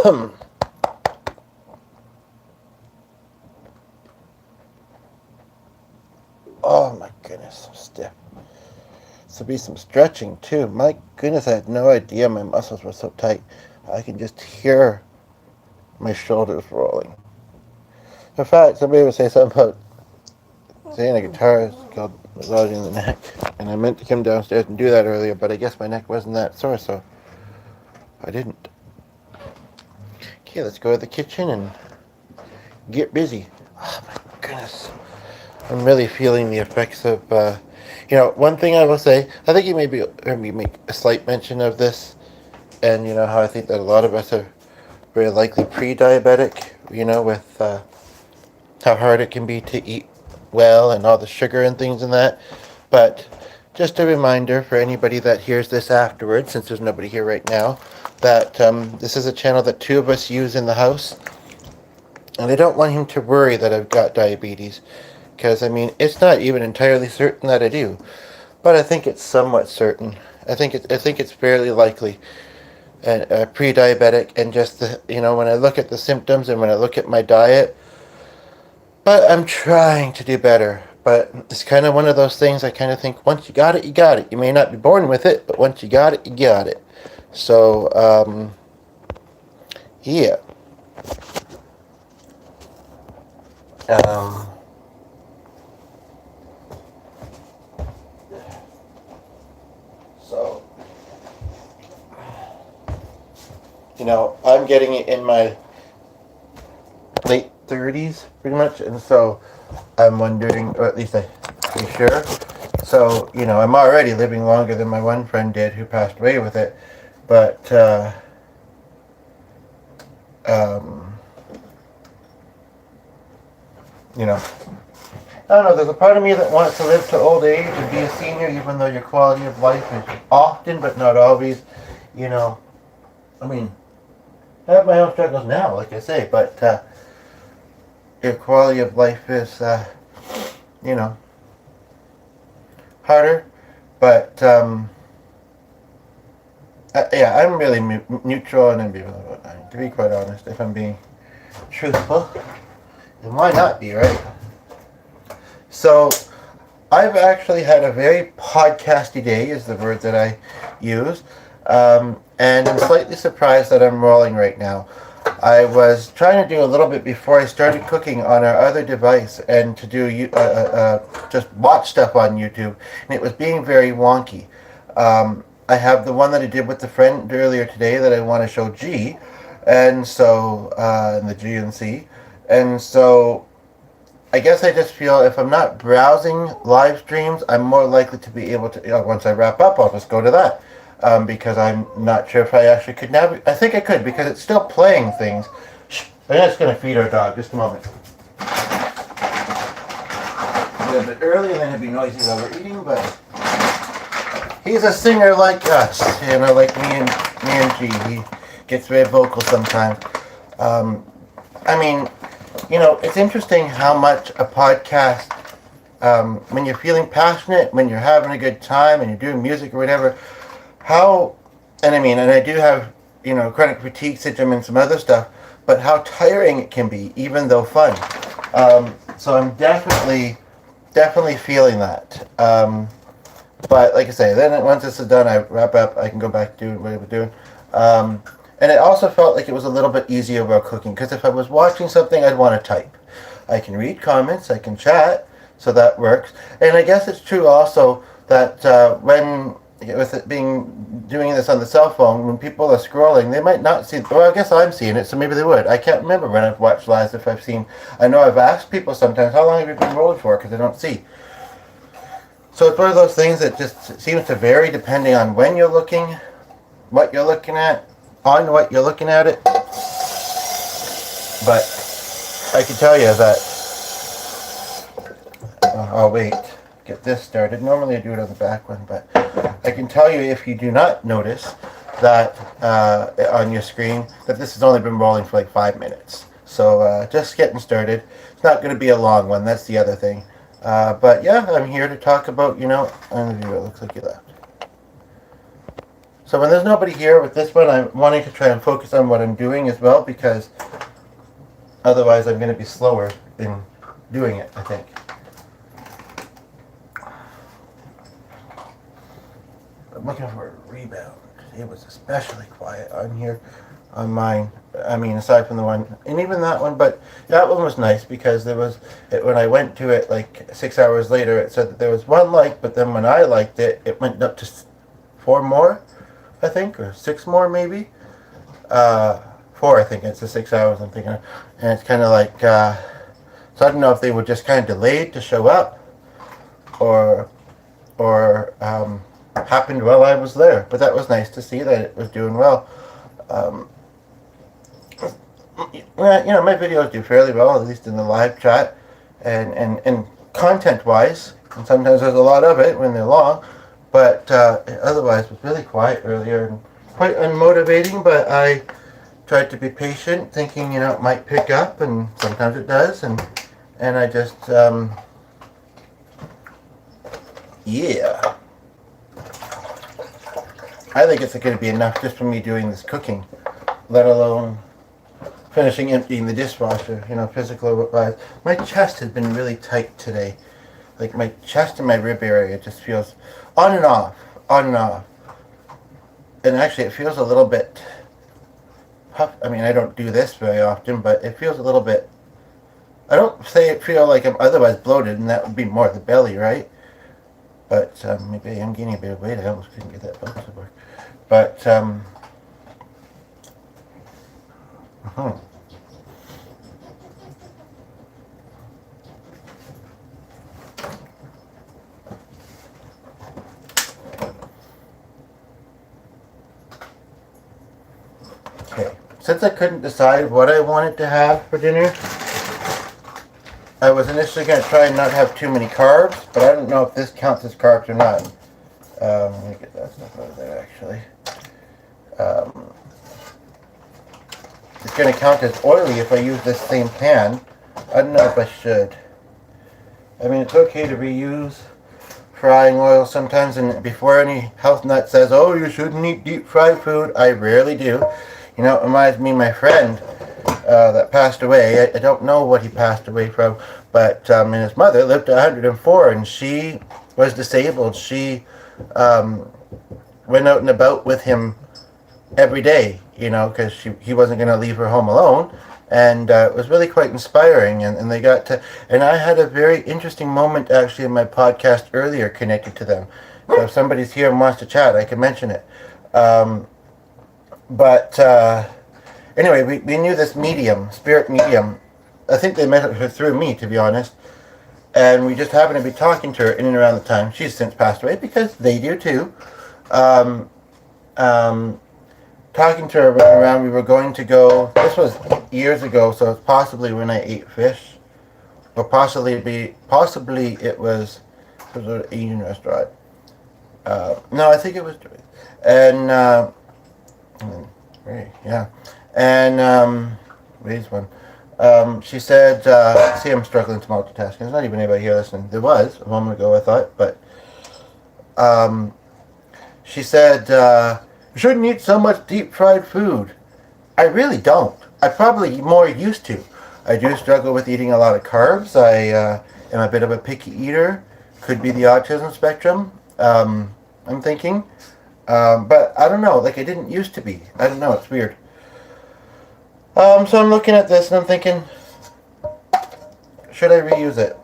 Oh my goodness, I'm stiff. This will be some stretching too. My goodness, I had no idea my muscles were so tight. I can just hear my shoulders rolling. In fact, somebody would say something about saying a guitar is called massaging the neck, and I meant to come downstairs and do that earlier, but I guess my neck wasn't that sore, so I didn't. Okay, let's go to the kitchen and get busy. Oh my goodness. I'm really feeling the effects of, one thing I will say, I think you maybe heard me make a slight mention of this, and you know how I think that a lot of us are very likely pre-diabetic, with how hard it can be to eat well and all the sugar and things and that. But just a reminder for anybody that hears this afterwards, since there's nobody here right now, that this is a channel that two of us use in the house. And I don't want him to worry that I've got diabetes, because, it's not even entirely certain that I do. But I think it's somewhat certain. I think it's fairly likely. And pre-diabetic, and just when I look at the symptoms and when I look at my diet, but I'm trying to do better. But it's kind of one of those things I kind of think, once you got it, you got it. You may not be born with it, but once you got it, you got it. So, yeah. Um, so, I'm getting it in my late 30s, pretty much, and so I'm wondering, or at least I'm pretty sure. So, I'm already living longer than my one friend did who passed away with it, but, I don't know, there's a part of me that wants to live to old age and be a senior, even though your quality of life is often, but not always, I mean, I have my own struggles now, like I say, but, your quality of life is, harder, but, yeah, I'm really neutral and ambivalent, to be quite honest, if I'm being truthful. And why not be, right? So, I've actually had a very podcasty day, is the word that I use, and I'm slightly surprised that I'm rolling right now. I was trying to do a little bit before I started cooking on our other device, and to do just watch stuff on YouTube, and it was being very wonky. I have the one that I did with the friend earlier today that I want to show G, and so in the GNC, and so I guess I just feel if I'm not browsing live streams, I'm more likely to be able to, once I wrap up, I'll just go to that. Because I'm not sure if I actually could navigate. I think I could, because it's still playing things. Shh, I'm just going to feed our dog. Just a moment. A little bit early, and then it'd be noisy while we're eating, but he's a singer like us, like me and G. He gets very vocal sometimes. It's interesting how much a podcast, when you're feeling passionate, when you're having a good time, and you're doing music or whatever, and I do have, chronic fatigue syndrome and some other stuff, but how tiring it can be, even though fun. So I'm definitely feeling that. But like I say, then once this is done, I wrap up, I can go back to doing what I was doing. And it also felt like it was a little bit easier while cooking, because if I was watching something, I'd want to type. I can read comments, I can chat, so that works. And I guess it's true also that with it doing this on the cell phone, when people are scrolling, they might not see, well, I guess I'm seeing it, so maybe they would. I can't remember when I've watched lives if I've seen, I know I've asked people sometimes, how long have you been rolling for, because they don't see. So it's one of those things that just seems to vary depending on when you're looking, what you're looking at, on what you're looking at it. But I can tell you that, I'll wait, get this started. Normally I do it on the back one, but I can tell you, if you do not notice that on your screen, that this has only been rolling for like 5 minutes. So just getting started. It's not going to be a long one, that's the other thing. But yeah, I'm here to talk about, I don't know if it looks like you left. So when there's nobody here with this one, I'm wanting to try and focus on what I'm doing as well, because otherwise I'm going to be slower in doing it, I think. I'm looking for a rebound. It was especially quiet on here, on mine. I mean, aside from the one, and even that one, but that one was nice because there was, when I went to it like 6 hours later, it said that there was one like, but then when I liked it, it went up to 4 more, I think, or 6 more maybe. 4, I think. It's the 6 hours I'm thinking of. And it's kind of like, so I don't know if they were just kind of delayed to show up, or happened while I was there. But that was nice to see that it was doing well. Well, my videos do fairly well, at least in the live chat, and content-wise. And sometimes there's a lot of it when they're long, but otherwise it was really quiet earlier and quite unmotivating. But I tried to be patient, thinking it might pick up, and sometimes it does. And I just yeah. I think it's going to be enough just for me doing this cooking, let alone finishing emptying the dishwasher, physical wise. My chest has been really tight today. Like my chest and my rib area just feels on and off, on and off. And actually it feels a little bit puff. I mean, I don't do this very often, but it feels a little bit, I don't say it feel like I'm otherwise bloated, and that would be more the belly, right? But maybe I am gaining a bit of weight. I almost couldn't get that belt to work. But okay. Since I couldn't decide what I wanted to have for dinner, I was initially going to try and not have too many carbs, but I don't know if this counts as carbs or not. Let me get that stuff out of there, actually. It's going to count as oily if I use this same pan. I don't know if I should. I mean, it's okay to reuse frying oil sometimes, and before any health nut says, oh, you shouldn't eat deep fried food, I rarely do. It reminds me of my friend that passed away. I don't know what he passed away from, but and his mother lived to 104, and she was disabled. She went out and about with him every day, because he wasn't going to leave her home alone. And it was really quite inspiring. And they got to, and I had a very interesting moment actually in my podcast earlier connected to them. So if somebody's here and wants to chat, I can mention it. But anyway, we knew this medium, spirit medium. I think they met her through me, to be honest. And we just happened to be talking to her in and around the time. She's since passed away because they do too. Talking to her around, we were going to go, this was years ago, so it's possibly when I ate fish. Or possibly it was an Asian restaurant. No, I think it was, and, yeah. And, where's one? She said, see, I'm struggling to multitask. There's not even anybody here listening. There was a moment ago, I thought, but she said, you shouldn't eat so much deep fried food. I really don't. I probably more used to. I do struggle with eating a lot of carbs. I am a bit of a picky eater. Could be the autism spectrum, I'm thinking. But I don't know, like I didn't used to be. I don't know, it's weird. So I'm looking at this and I'm thinking, should I reuse it?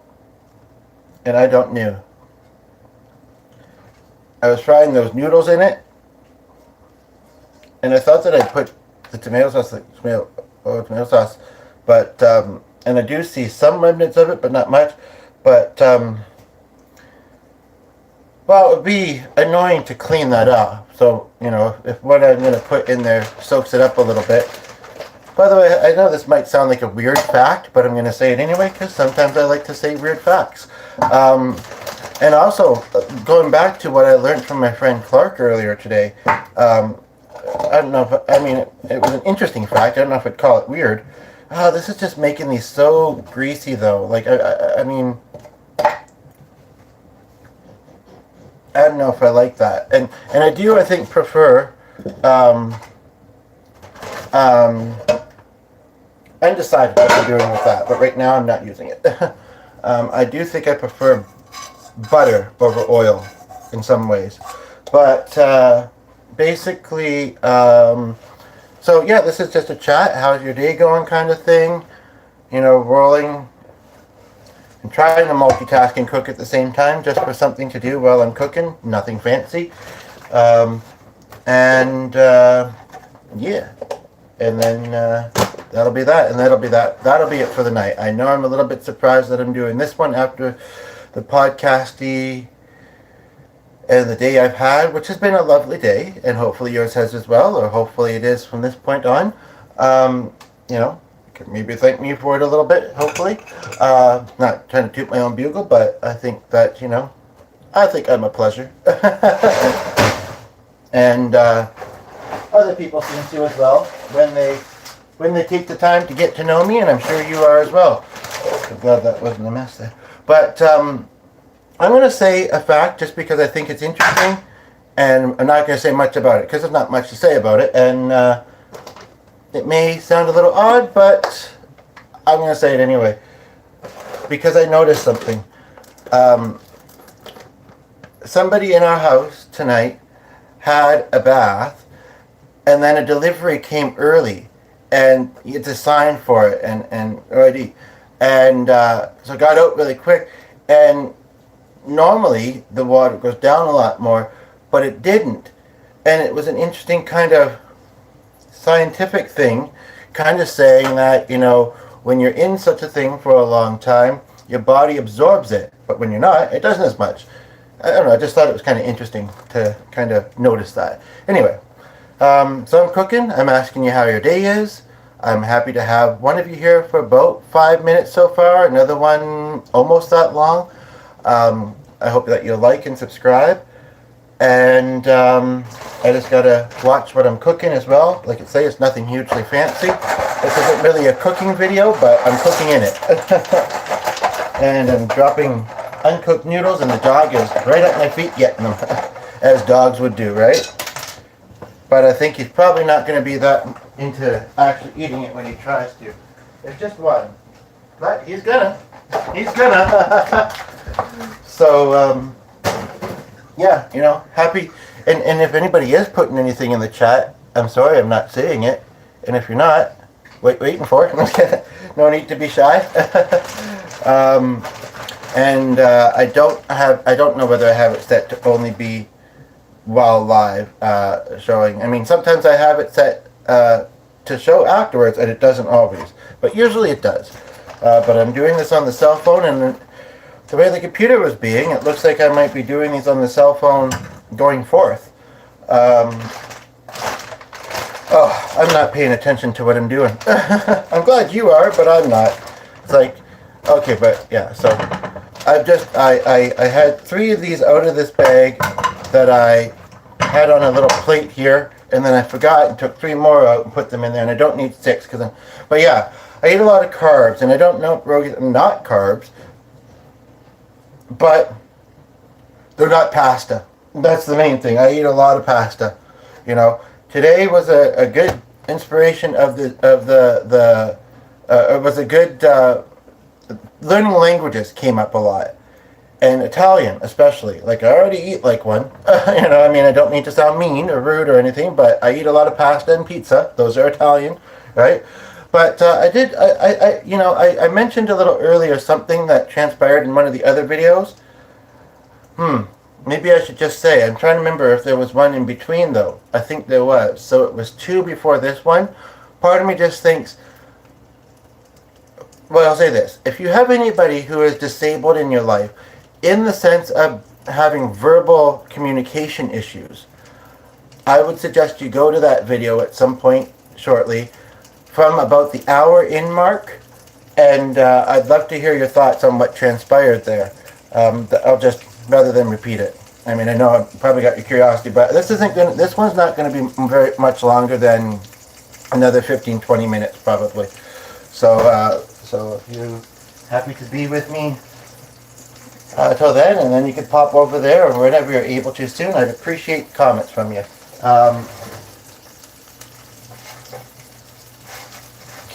And I don't know. I was frying those noodles in it, and I thought that I'd put the tomato sauce, but and I do see some remnants of it, but not much. But well, it would be annoying to clean that up. So if what I'm going to put in there soaks it up a little bit. By the way, I know this might sound like a weird fact, but I'm going to say it anyway because sometimes I like to say weird facts. And also, going back to what I learned from my friend Clark earlier today, I don't know if, it was an interesting fact. I don't know if I'd call it weird. This is just making these so greasy, though. Like, I mean, I don't know if I like that. And I do, I think, prefer Um, um, undecided what I'm doing with that, but right now I'm not using it. I do think I prefer butter over oil in some ways. But basically, so yeah, this is just a chat. How's your day going kind of thing. You know, rolling and trying to multitask and cook at the same time just for something to do while I'm cooking. Nothing fancy. And yeah. And then that'll be that. And that'll be that. That'll be it for the night. I know I'm a little bit surprised that I'm doing this one after the podcasty and the day I've had, which has been a lovely day, and hopefully yours has as well, or hopefully it is from this point on. You know, you can maybe thank me for it a little bit, hopefully. Not trying to toot my own bugle, but I think that, you know, I think I'm a pleasure. And other people seem to as well when they take the time to get to know me, and I'm sure you are as well. I'm glad that wasn't a mess there. But I'm going to say a fact just because I think it's interesting, and I'm not going to say much about it because there's not much to say about it, and it may sound a little odd, but I'm going to say it anyway because I noticed something. Somebody in our house tonight had a bath, and then a delivery came early, and it's a sign for it, and already, and so I got out really quick, and normally the water goes down a lot more, but it didn't, and it was an interesting kind of scientific thing, kind of saying that, you know, when you're in such a thing for a long time, your body absorbs it, but when you're not, it doesn't as much. I don't know, I just thought it was kind of interesting to kind of notice that. Anyway, so I'm cooking. I'm asking you how your day is. I'm happy to have one of you here for about 5 minutes so far, another one almost that long. I hope that you'll like and subscribe. And I just got to watch what I'm cooking as well. Like I say, it's nothing hugely fancy. This isn't really a cooking video, but I'm cooking in it. And I'm dropping uncooked noodles, and the dog is right at my feet getting them, as dogs would do, right? But I think he's probably not going to be that into actually eating it when he tries to. It's just one. But he's gonna. He's gonna. So, yeah, you know, happy. And if anybody is putting anything in the chat, I'm sorry I'm not saying it. And if you're not, waiting for it. No need to be shy. And I don't know whether I have it set to only be while live showing. I mean, sometimes I have it set to show afterwards, and it doesn't always. But usually it does. But I'm doing this on the cell phone, and the way the computer was being, it looks like I might be doing these on the cell phone going forth. Oh, I'm not paying attention to what I'm doing. I'm glad you are, but I'm not. It's like, okay, but yeah, so I had 3 of these out of this bag that I had on a little plate here, and then I forgot and took 3 more out and put them in there, and I don't need 6 but yeah, I eat a lot of carbs, and I don't know if pierogies are not carbs, but they're not pasta. That's the main thing. I eat a lot of pasta. You know, today was a good inspiration of the it was a good learning languages came up a lot, and Italian especially. Like, I already eat like one. You know, I mean, I don't mean to sound mean or rude or anything, but I eat a lot of pasta and pizza. Those are Italian, right? But I mentioned a little earlier something that transpired in one of the other videos. Maybe I should just say, I'm trying to remember if there was one in between though. I think there was. So it was 2 before this one. Part of me just thinks, well, I'll say this. If you have anybody who is disabled in your life, in the sense of having verbal communication issues, I would suggest you go to that video at some point shortly from about the hour in mark, and I'd love to hear your thoughts on what transpired there. I'll just, rather than repeat it. I mean, I know I've probably got your curiosity, but this one's not going to be very much longer than another 15-20 minutes probably. So if you're happy to be with me till then, and then you can pop over there or whenever you're able to soon. I'd appreciate comments from you.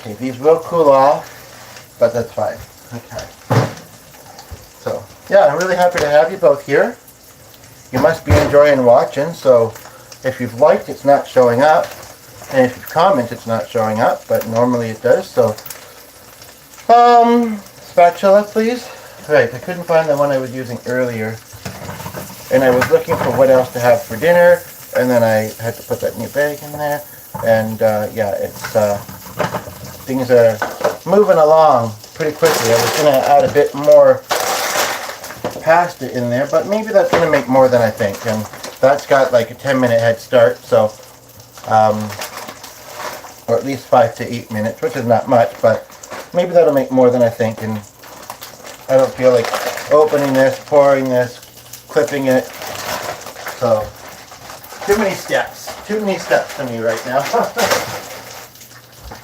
Okay, these will cool off, but that's fine. Okay. So, yeah, I'm really happy to have you both here. You must be enjoying watching, so if you've liked, it's not showing up. And if you've commented, it's not showing up, but normally it does, so. Spatula, please. Right, I couldn't find the one I was using earlier. And I was looking for what else to have for dinner, and then I had to put that new bag in there. And, yeah, it's, things are moving along pretty quickly. I was going to add a bit more pasta in there, but maybe that's going to make more than I think. And that's got like a 10-minute head start, so, or at least 5 to 8 minutes, which is not much, but maybe that'll make more than I think. And I don't feel like opening this, pouring this, clipping it. So, too many steps for me right now.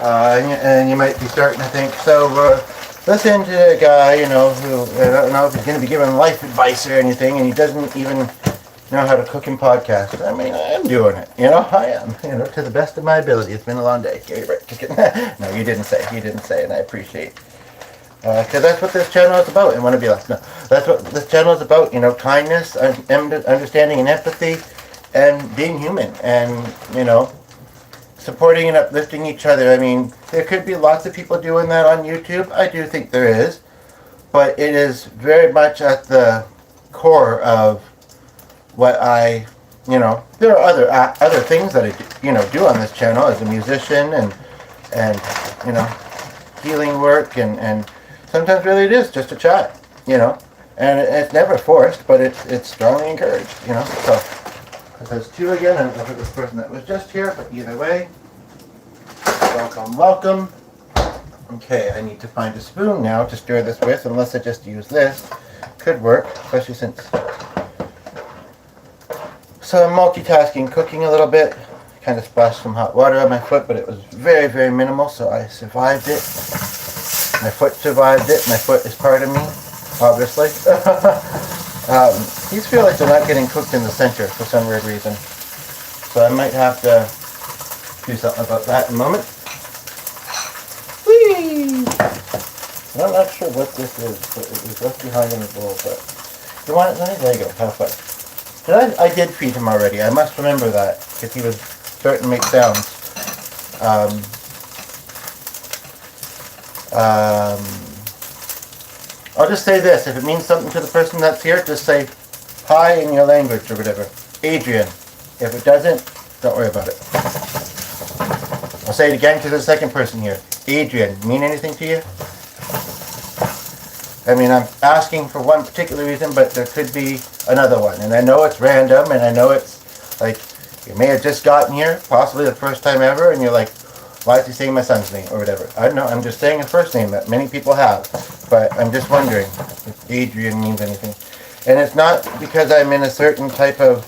And you might be starting to think, so listen to a guy, you know, who, I don't know if he's going to be giving life advice or anything, and he doesn't even know how to cook and podcast. I mean, I'm doing it, you know, I am, you know, to the best of my ability. It's been a long day. Okay, right. No, you didn't say, and I appreciate. Because that's what this channel is about, and want to be like, no, that's what this channel is about, you know, kindness, understanding and empathy, and being human, and, you know, supporting and uplifting each other. I mean, there could be lots of people doing that on YouTube. I do think there is, but it is very much at the core of what I, you know, there are other things that I do, you know, do on this channel as a musician, and you know, healing work, and sometimes really it is just a chat, you know, and it's never forced, but it's strongly encouraged, you know. So there's two again. I don't know if it was the person that was just here, but either way, welcome. Okay, I need to find a spoon now to stir this with, unless I just use this. Could work, especially since. So I'm multitasking, cooking a little bit. Kind of splashed some hot water on my foot, but it was very, very minimal, so I survived it. My foot survived it. My foot is part of me, obviously. These feel like they're not getting cooked in the center for some weird reason. So I might have to do something about that in a moment. Whee! I'm not sure what this is, but it was left behind in the bowl. But you want it, Sonny? There you go. Have fun. I did feed him already. I must remember that, because he was starting to make sounds. I'll just say this. If it means something to the person that's here, just say hi in your language or whatever. Adrian. If it doesn't, don't worry about it. I'll say it again to the second person here. Adrian. Mean anything to you? I mean, I'm asking for one particular reason, but there could be another one. And I know it's random, and I know it's like, you may have just gotten here, possibly the first time ever, and you're like, why is he saying my son's name, or whatever. I don't know, I'm just saying a first name that many people have. But I'm just wondering if Adrian means anything. And it's not because I'm in a certain type of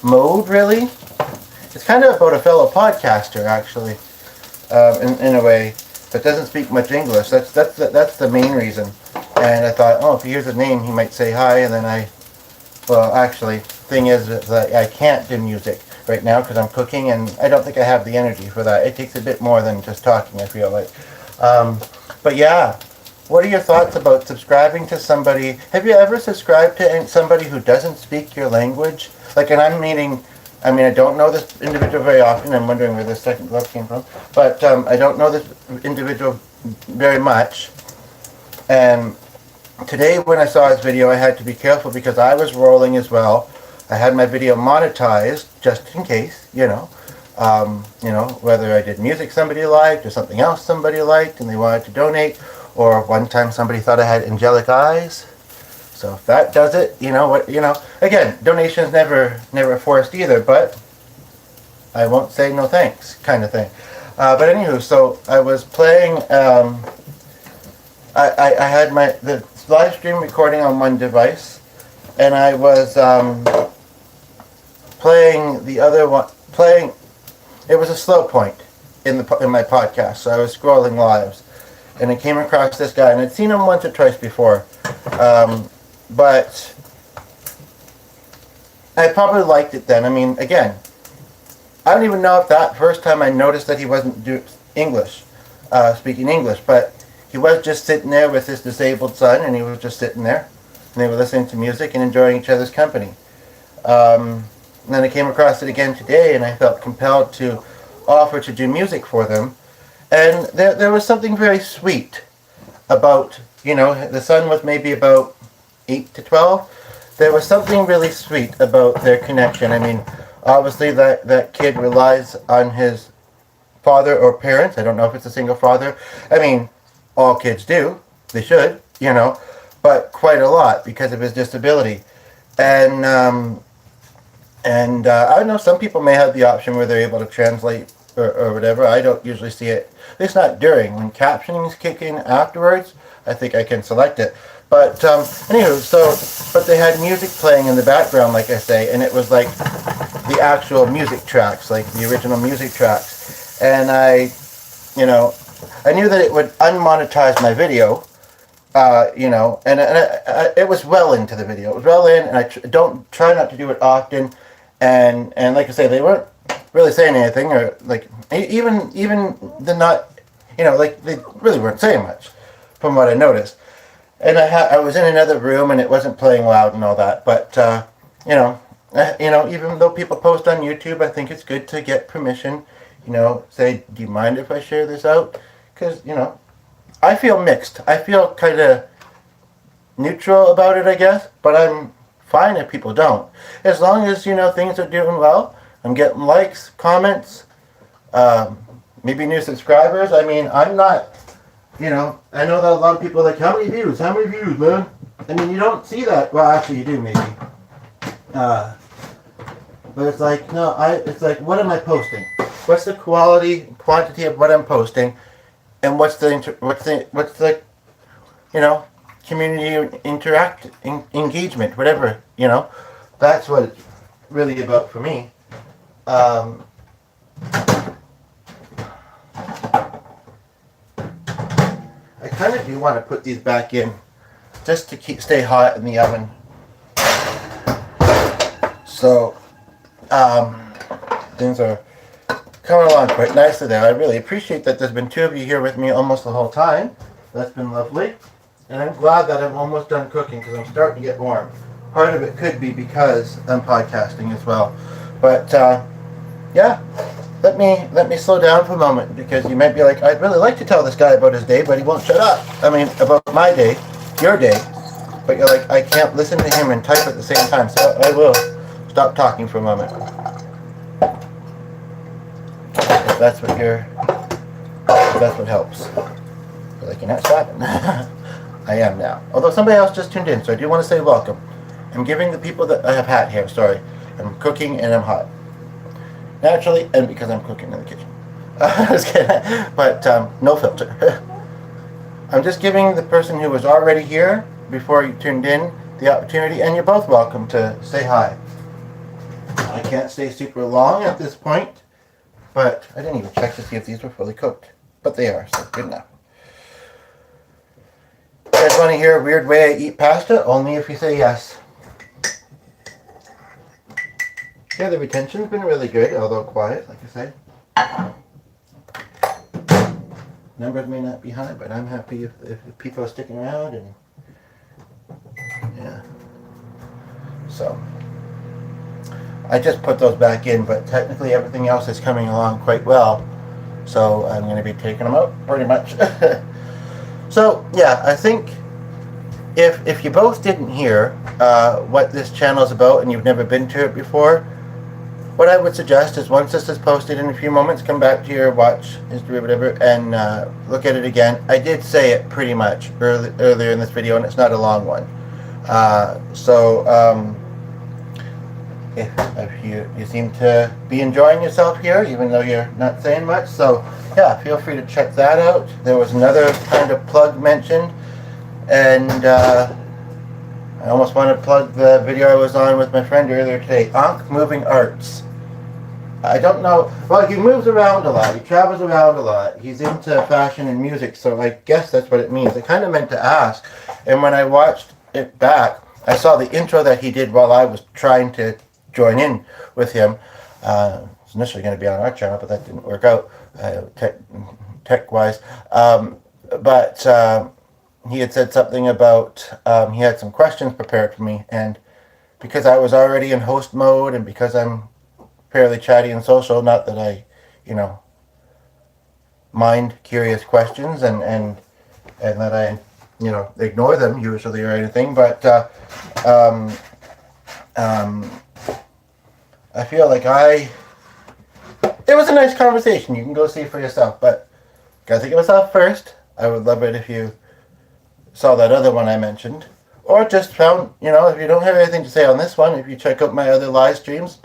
mode, really. It's kind of about a fellow podcaster, actually, in a way, that doesn't speak much English. That's the main reason. And I thought, oh, if he hears his name, he might say hi, and then well, actually, thing is that I can't do music right now because I'm cooking, and I don't think I have the energy for that. It takes a bit more than just talking, I feel like. But yeah, what are your thoughts about subscribing to somebody? Have you ever subscribed to somebody who doesn't speak your language? Like, and I'm meaning, I mean, I don't know this individual very often. I'm wondering where this second glove came from. But I don't know this individual very much. And today when I saw his video, I had to be careful because I was rolling as well. I had my video monetized just in case, you know, whether I did music somebody liked or something else somebody liked and they wanted to donate, or one time somebody thought I had angelic eyes. So if that does it, you know what, again, donations never forced either, but I won't say no thanks kind of thing. But anywho, so I was playing, I had the live stream recording on one device, and I was playing the other one. It was a slow point in my podcast, so I was scrolling lives, and I came across this guy, and I'd seen him once or twice before, but I probably liked it then. I mean, again, I don't even know if that first time I noticed that he wasn't English. speaking English. But he was just sitting there with his disabled son, and he was just sitting there, and they were listening to music and enjoying each other's company. And then I came across it again today, and I felt compelled to offer to do music for them. And there was something very sweet about, the son was maybe about 8 to 12. There was something really sweet about their connection. I mean, obviously that kid relies on his father or parents. I don't know if it's a single father. I mean, all kids do. They should, but quite a lot because of his disability. And I know some people may have the option where they're able to translate or whatever. I don't usually see it. At least not during. When captioning is kicking afterwards, I think I can select it. But anywho, but they had music playing in the background, like I say, and it was like the actual music tracks, like the original music tracks. And I knew that it would unmonetize my video, and it was well into the video. It was well in, and I try not to do it often. And like I say, they weren't really saying anything, or like even the not, like they really weren't saying much, from what I noticed. And I was in another room, and it wasn't playing loud and all that. But even though people post on YouTube, I think it's good to get permission. Say, do you mind if I share this out? Because I feel mixed. I feel kind of neutral about it, I guess. But I'm fine if people don't. As long as things are doing well, I'm getting likes, comments, maybe new subscribers. I mean, I'm not. I know that a lot of people are like, how many views? How many views, man? I mean, you don't see that. Well, actually, you do, maybe. But it's like, no, it's like, what am I posting? What's the quantity of what I'm posting? And what's the community engagement, whatever, That's what it's really about for me. I kind of do want to put these back in just to stay hot in the oven. So, things are coming along quite nicely there. I really appreciate that there's been 2 of you here with me almost the whole time. That's been lovely. And I'm glad that I'm almost done cooking because I'm starting to get warm. Part of it could be because I'm podcasting as well. But, yeah. Let me slow down for a moment, because you might be like, I'd really like to tell this guy about his day, but he won't shut up. I mean, about my day, your day. But you're like, I can't listen to him and type at the same time, so I will stop talking for a moment. If that's what helps. You're like, you're not stopping. I am now. Although somebody else just tuned in, so I do want to say welcome. I'm giving the people that I have hat hair, sorry. I'm cooking and I'm hot. Naturally, and because I'm cooking in the kitchen. I was kidding. But no filter. I'm just giving the person who was already here before you tuned in the opportunity, and you're both welcome to say hi. I can't stay super long at this point, but I didn't even check to see if these were fully cooked. But they are, so good enough. You guys want to hear a weird way I eat pasta? Only if you say yes. Yeah, the retention's been really good, although quiet, like I say. Numbers may not be high, but I'm happy if people are sticking around, and yeah. So, I just put those back in, but technically everything else is coming along quite well. So I'm going to be taking them out, pretty much. So, yeah, I think if you both didn't hear what this channel is about and you've never been to it before, what I would suggest is once this is posted in a few moments, come back to your watch history or whatever and look at it again. I did say it pretty much earlier in this video, and it's not a long one. If you seem to be enjoying yourself here, even though you're not saying much, so yeah, feel free to check that out. There was another kind of plug mentioned, and I almost want to plug the video I was on with my friend earlier today, Ankh Moving Arts. I don't know, well, he moves around a lot, he travels around a lot, he's into fashion and music, so I guess that's what it means. I kind of meant to ask, and when I watched it back, I saw the intro that he did while I was trying to join in with him. It was initially going to be on our channel, but that didn't work out. tech-wise. But he had said something about he had some questions prepared for me, and because I was already in host mode, and because I'm fairly chatty and social, not that I, mind curious questions, and that I, ignore them usually or anything, but I feel like it was a nice conversation. You can go see for yourself, but gotta think of yourself first. I would love it if you saw that other one I mentioned, or just found, if you don't have anything to say on this one, if you check out my other live streams,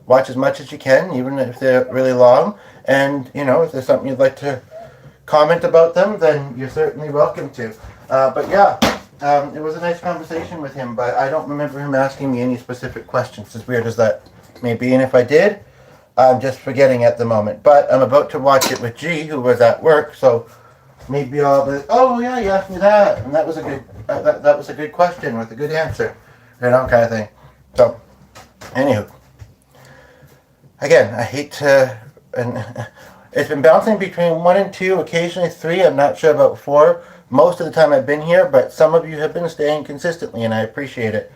watch as much as you can, even if they're really long, and, if there's something you'd like to comment about them, then you're certainly welcome to. But yeah, it was a nice conversation with him, but I don't remember him asking me any specific questions, as weird as that may be, and if I did, I'm just forgetting at the moment. But I'm about to watch it with G, who was at work, so maybe I'll be, oh yeah, you asked me that, and that was a good that was a good question with a good answer, kind of thing. So, anywho, again, I hate to, and it's been bouncing between 1 and 2, occasionally 3. I'm not sure about 4. Most of the time I've been here, but some of you have been staying consistently, and I appreciate it.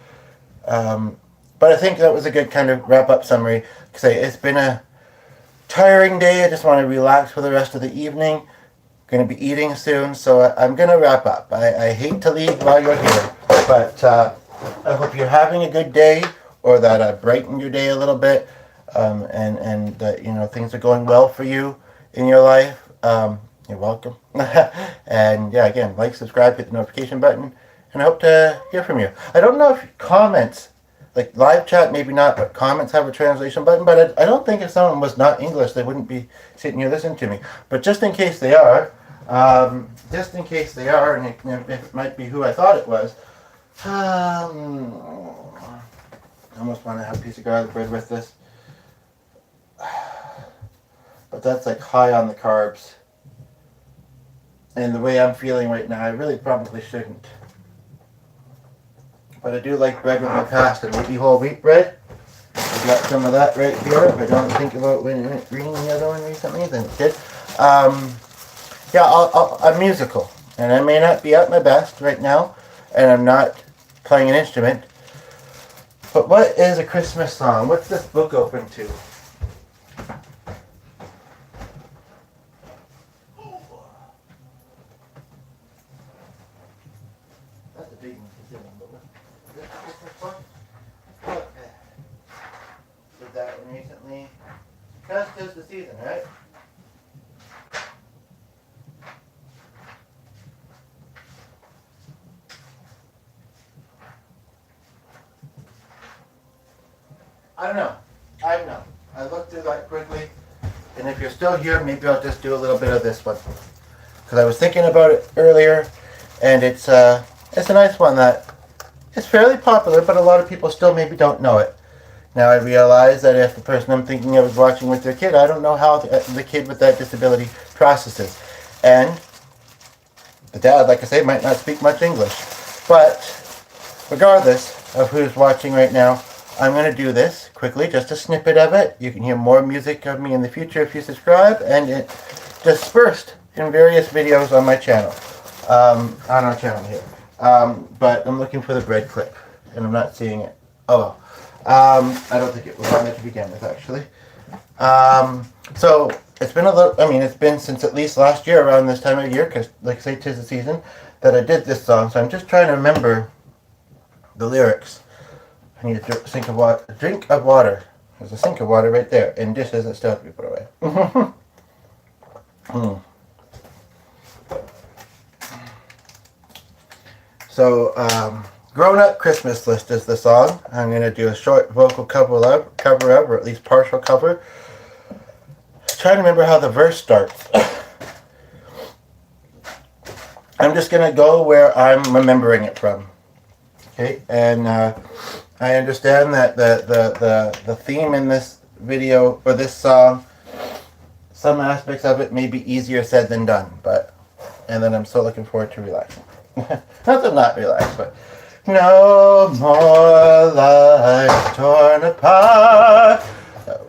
But I think that was a good kind of wrap-up summary. Because it's been a tiring day. I just want to relax for the rest of the evening. Going to be eating soon, so I'm going to wrap up. I hate to leave while you're here, but I hope you're having a good day, or that I brightened your day a little bit, and that things are going well for you in your life. You're welcome. And yeah, again, like, subscribe, hit the notification button, and I hope to hear from you. I don't know if comments, like live chat, maybe not, but comments have a translation button, but I don't think if someone was not English, they wouldn't be sitting here listening to me. But just in case they are, and it might be who I thought it was, I almost want to have a piece of garlic bread with this. But that's like high on the carbs. And the way I'm feeling right now, I really probably shouldn't. But I do like bread with my pasta. Maybe whole wheat bread. I've got some of that right here. If I don't think about reading the other one recently, then it's good. I'm musical. And I may not be at my best right now. And I'm not playing an instrument. But what is a Christmas song? What's this book open to? Recently, because 'tis the season, right? I don't know. I looked through that quickly, and if you're still here, maybe I'll just do a little bit of this one, because I was thinking about it earlier, and it's a nice one that is fairly popular, but a lot of people still maybe don't know it. Now I realize that if the person I'm thinking of is watching with their kid, I don't know how the kid with that disability processes. And the dad, like I say, might not speak much English. But regardless of who's watching right now, I'm going to do this quickly, just a snippet of it. You can hear more music of me in the future if you subscribe, and it dispersed in various videos on my channel, on our channel here. But I'm looking for the bread clip, and I'm not seeing it. Oh well. I don't think it was on there to begin with, actually. So it's been it's been since at least last year around this time of year, because like I say, 'tis the season, that I did this song. So I'm just trying to remember the lyrics. I need a drink of water. There's a sink of water right there, and dishes that still have to be put away. So, Grown Up Christmas List is the song. I'm going to do a short vocal cover of, or at least partial cover. Trying to remember how the verse starts. I'm just going to go where I'm remembering it from. Okay, and I understand that the theme in this video, or this song, some aspects of it may be easier said than done, and then I'm so looking forward to relaxing. Not that I'm not relaxed, but no more lives torn apart,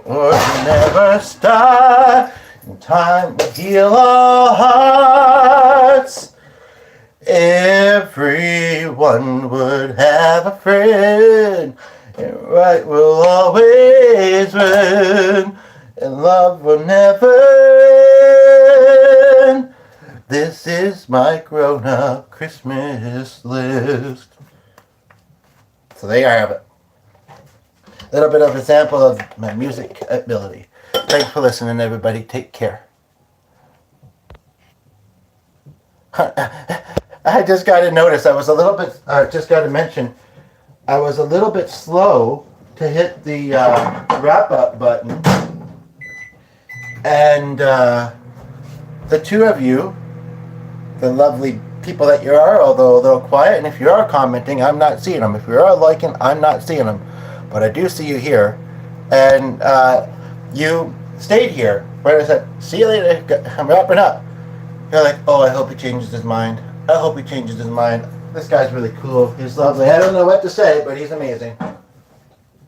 or never start. time will heal our hearts. Everyone would have a friend, and right will always win, and love will never end. This is my grown-up Christmas list. So there you have it. A little bit of a sample of my music ability. Thanks for listening, everybody. Take care. I just got to notice, I was a little bit, just got to mention, I was a little bit slow to hit the wrap-up button. And the two of you, the lovely people that you are, although a little quiet, and if you are commenting, I'm not seeing them. If you are liking, I'm not seeing them. But I do see you here. And you stayed here. Right? I said, see you later, I'm wrapping up. You're like, oh, I hope he changes his mind. I hope he changes his mind. This guy's really cool. He's lovely. I don't know what to say, but he's amazing.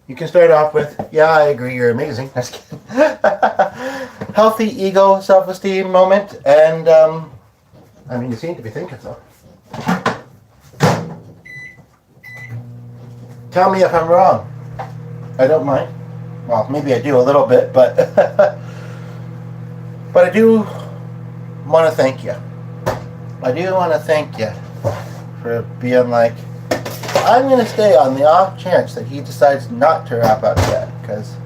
You can start off with, yeah, I agree, you're amazing. Just kidding. Healthy ego, self-esteem moment, and, I mean, you seem to be thinking so. Tell me if I'm wrong. I don't mind. Well, maybe I do a little bit, but but I do want to thank you. I do want to thank you for being like, I'm going to stay on the off chance that he decides not to wrap up yet, because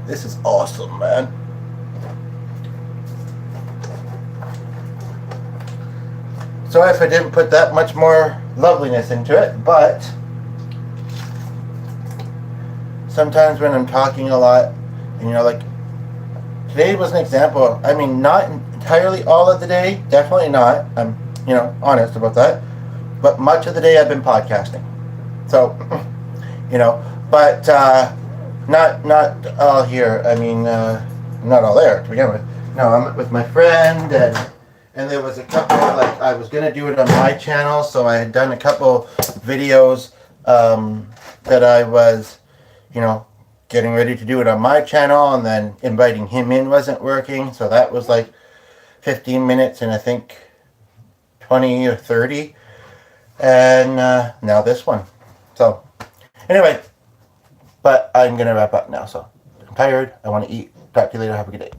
this is awesome, man. Sorry if I didn't put that much more loveliness into it, but sometimes when I'm talking a lot, and like, today was an example. I mean, not entirely all of the day, definitely not. I'm, honest about that. But much of the day I've been podcasting. So, but not all here. I mean, not all there to begin with. No, I'm with my friend, and there was a couple, like, I was going to do it on my channel, so I had done a couple videos that I was, getting ready to do it on my channel, and then inviting him in wasn't working, so that was like 15 minutes and I think 20 or 30, and now this one. So anyway, but I'm gonna wrap up now, so I'm tired, I want to eat. Talk to you later, have a good day.